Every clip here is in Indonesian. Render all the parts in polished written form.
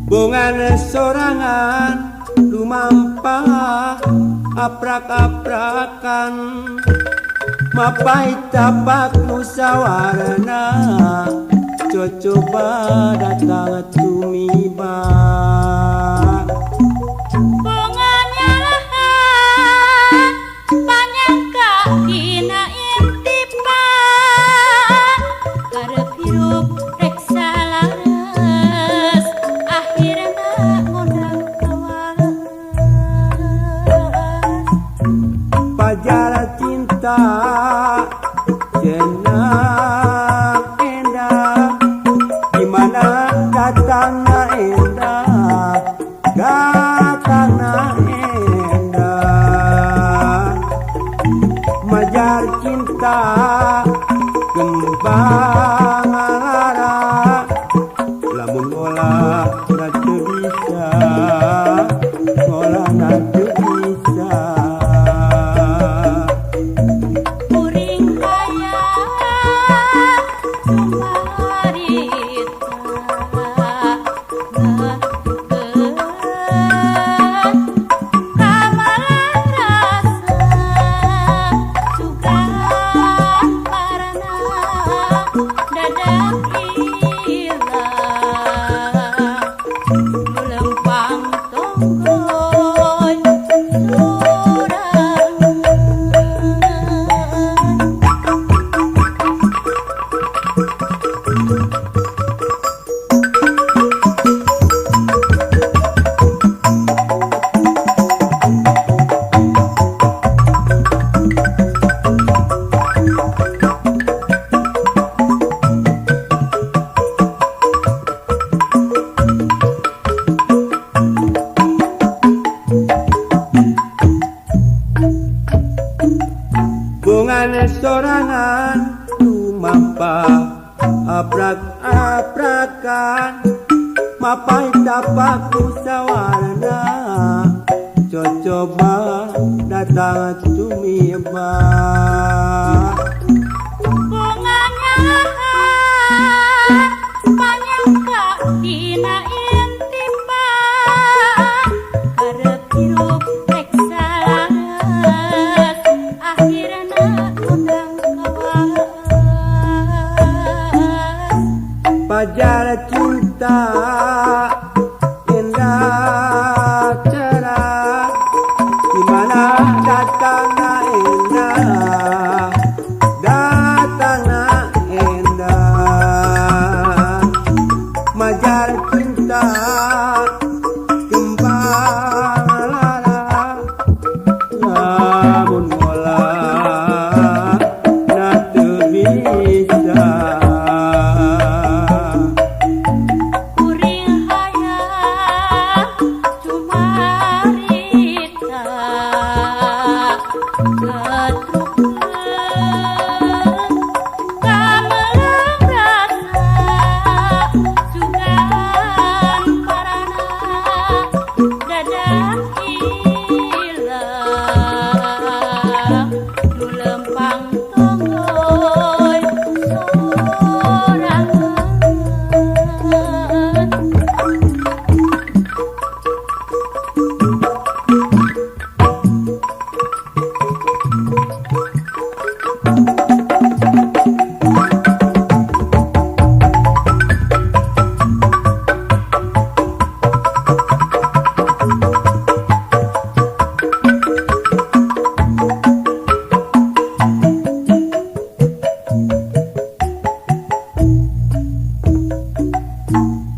Bungan sorangan lumampah aprak-aprakan mapai tapak musawarana cocoba datang tumiba Bungannya panyangka dina intipan karep hirup reksa laras akhirna ngundang kawaras pajar cinta jenang endah dimana datangna endah majar cinta kembang lara lamun olah na teu bisa olah na teu bisa kuring hayang kumarita kamalan rasa sugan parana dadak ilang lempang tonggoy bungan sorangan lumampah aprak-aprakan mapai tapak musawarana cocoba datang tumiba bungannya panyangka dina intipan karep hirup reksa laras akhirna ngundang kawaras pajar cinta indah cerah dimana datangna endah majar cinta kembang lara lamun olah na teu bisa kuring hayang cumarita ketukeun kamalang rasa sugan parana dadak ilang nu lempang tonggoy sorangan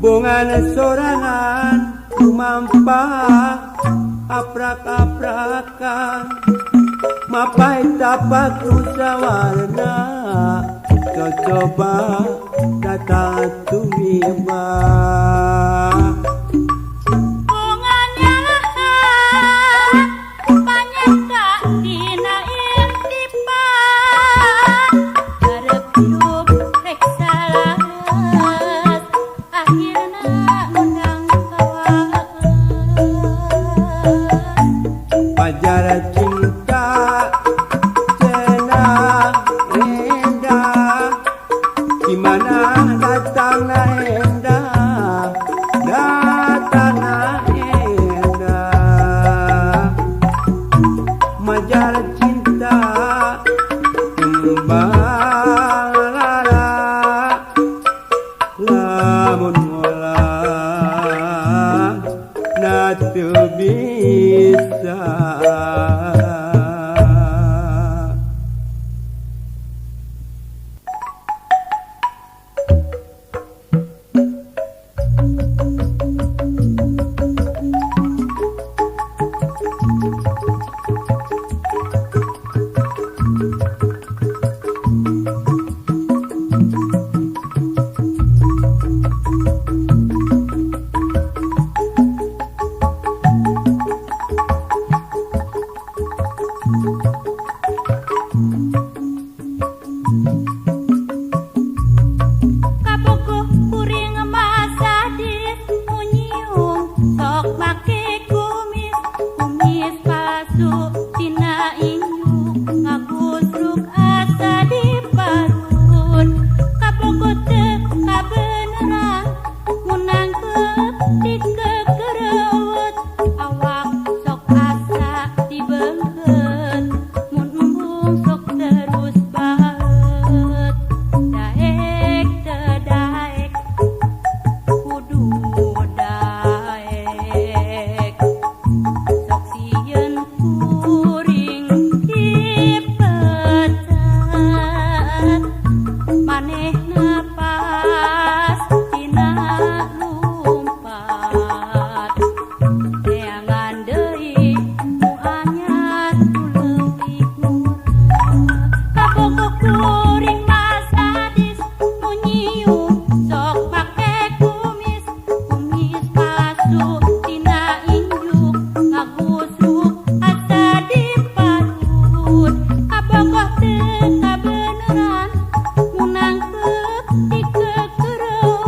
bungan sorangan lumampah aprak-aprakan mapai tapak musawarana cocoba datang satu mimba Bungannya banyak tak dina intipa Harap hidup reksa laras Akhirna undang kawan pajar cinta cenah indah gimana datangna indah datangna indah majar cinta kembang lara lamun ngolah na teu bisa Kapukuh kuring masadis munyiung sok make kumis kumis palsu tina injuk ngagusruk asa di parut kapukuh teu kabeneran munang di kekereut awak sok asa dibeungkeut mun embung sok terus baheut daek teu daek kudu daek sok sieun kuring dipecat manehna pas tina lumpat neangan deui nu anyar nu leuwih murah kapukuh kuring masadis munyiung sok make kumis kumis palsu tina injuk ngagusruk asa di parut kapukuh teu kabeneran munang teu di kekereut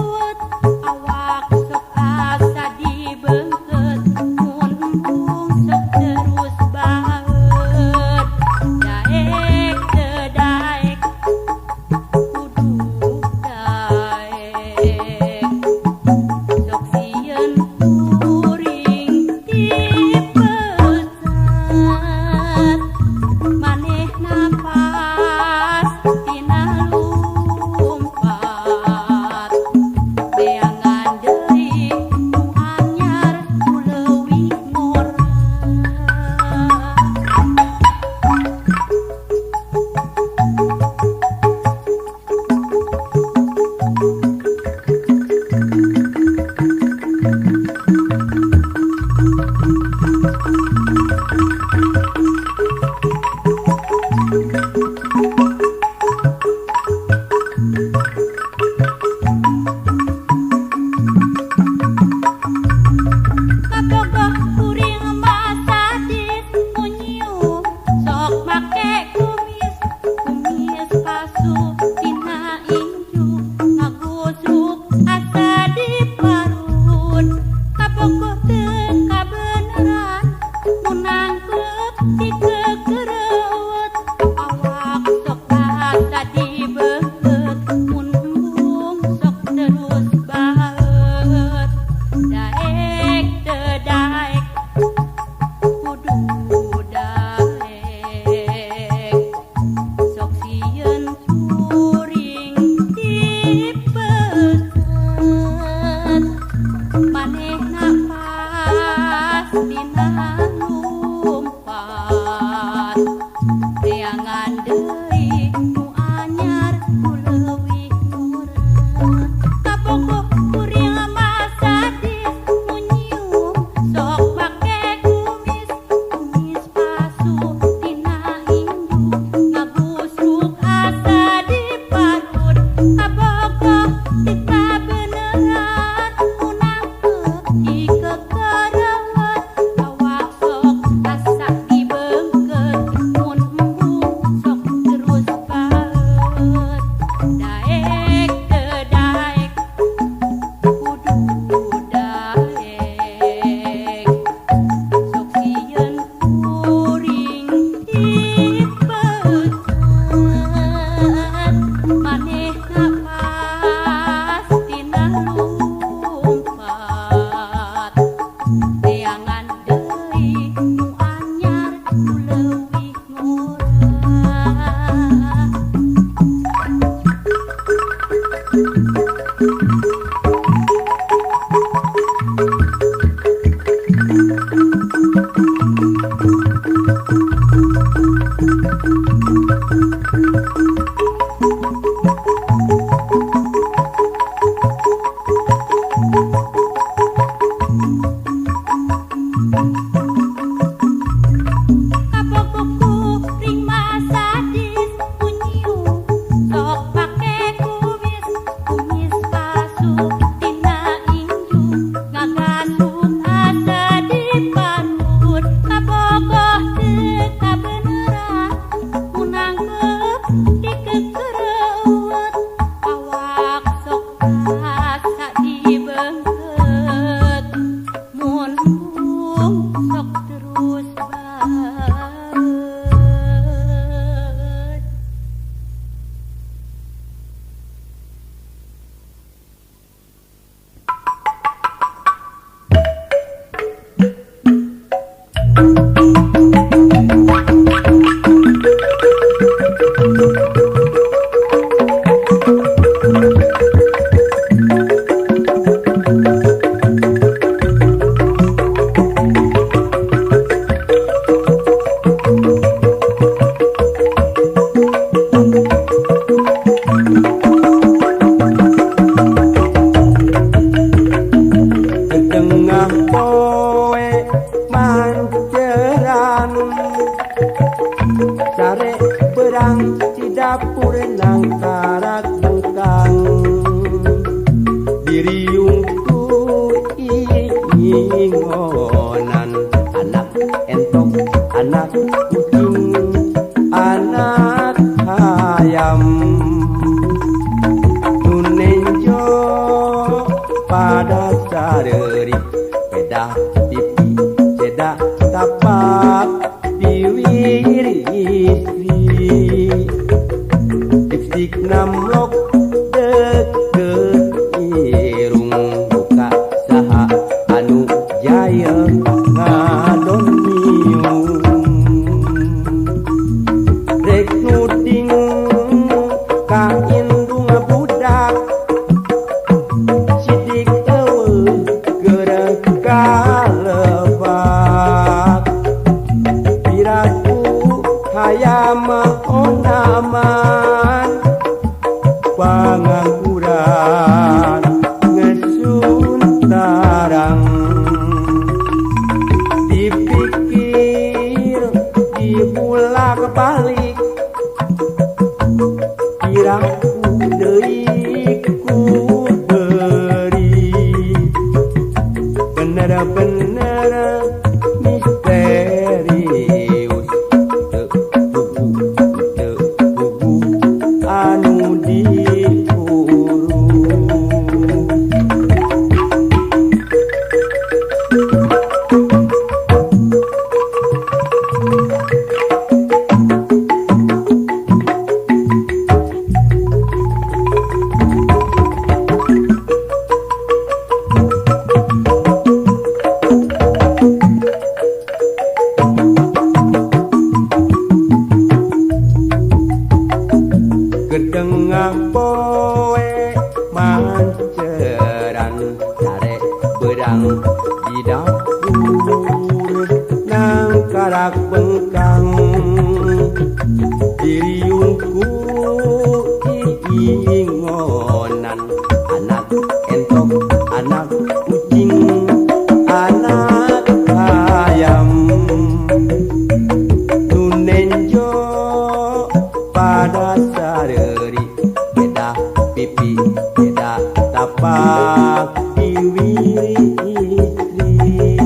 tapak diwiri istri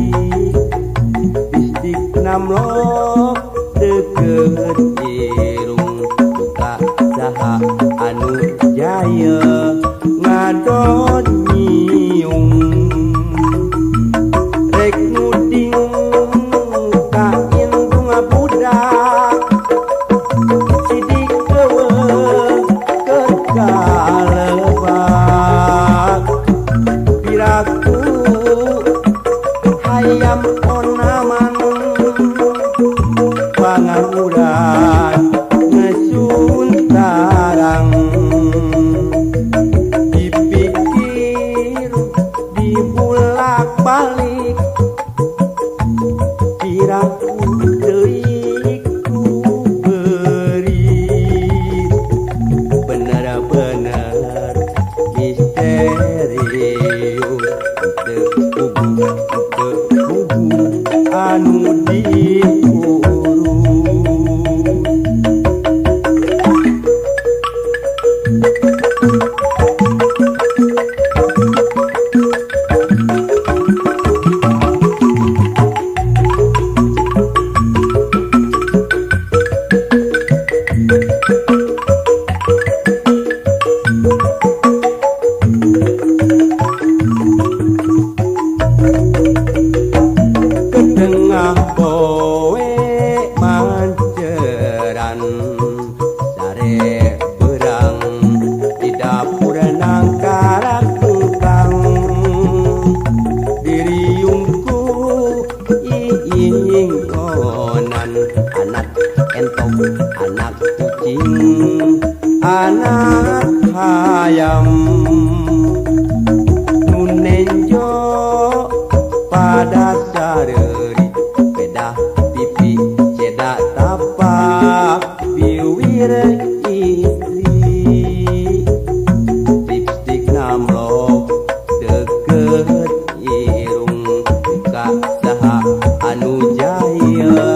bistik namlok deket irung buka saha anu jaya ngadon nyiung rek nguding ka indung budak sidik keueuh kekalebak piraku hayam onaman pangahuran ngesuntarang dipikir dibulak balik piraku deui ku beri bener-bener misterius teu bubu anu diurus ketengah poe manceran sare berang di dapur nangkarak tukang diriungku iing onan anak entong anak kucing anak hayam nunenjo pada sareri pedah pipi cedak tapak biwir istri lipstik namlok deket irung buka saha anu jaya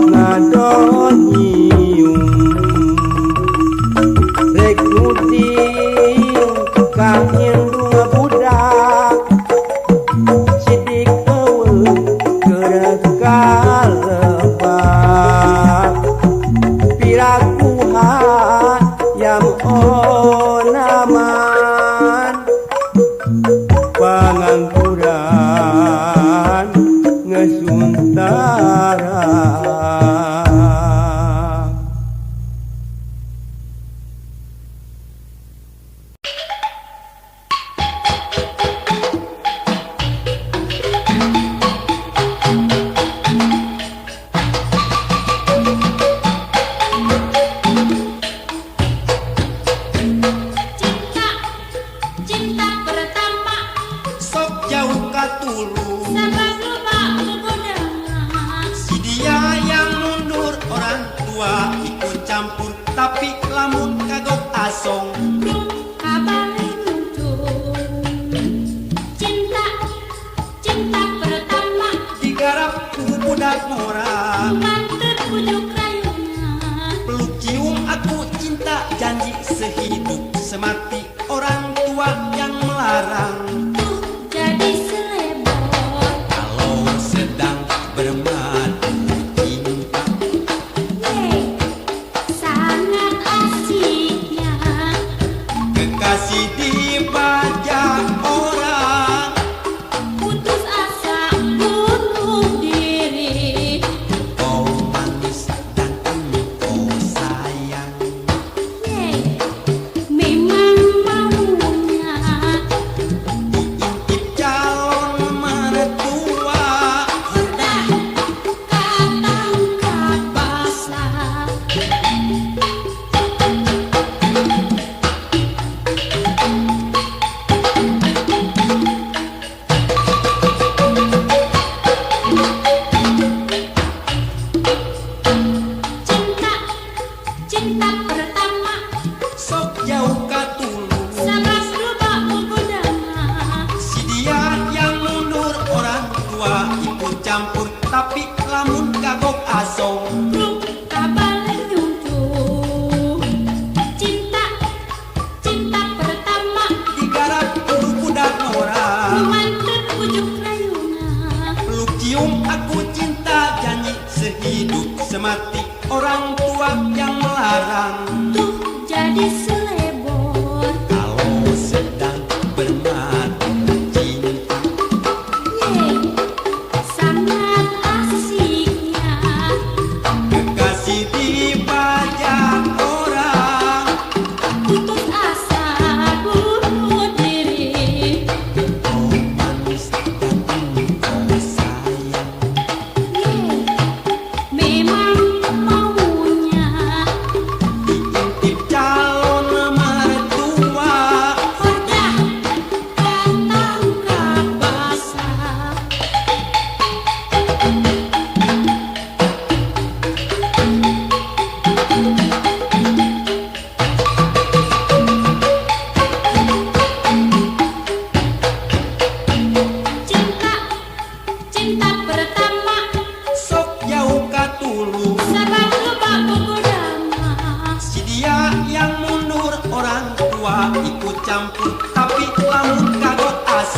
ngadon nyiung rek nguding ka indung budak sidik keueuh kekalebak piraku hayam onaman pangangguran ngesuntarang. Cinta, cinta pertama Sok jauh katulu sabab lupa menggoda. si dia yang mundur orang tua ikut campur tapi lamun kagok asong Belum kabalik untung. Cinta, cinta pertama digarap ku budak murah mantep pujuk rayunya. peluk cium aku cinta janji sehidup semati orang tua yang melarang Tuh jadi selebor. kalau sedang bermadu cinta Yeay, sangat asiknya. kekasih dibajak orang Putus asa bunuh diri.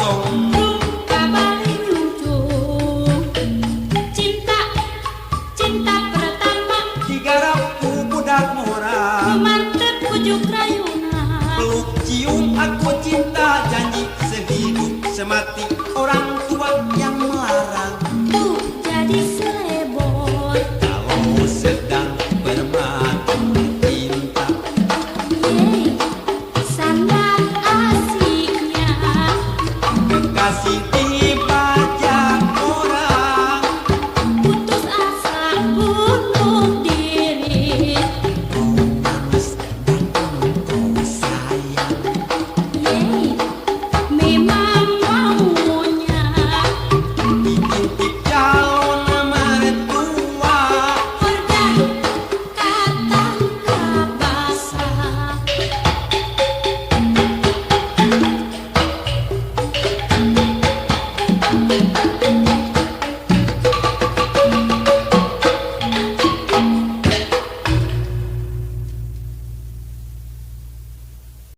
dong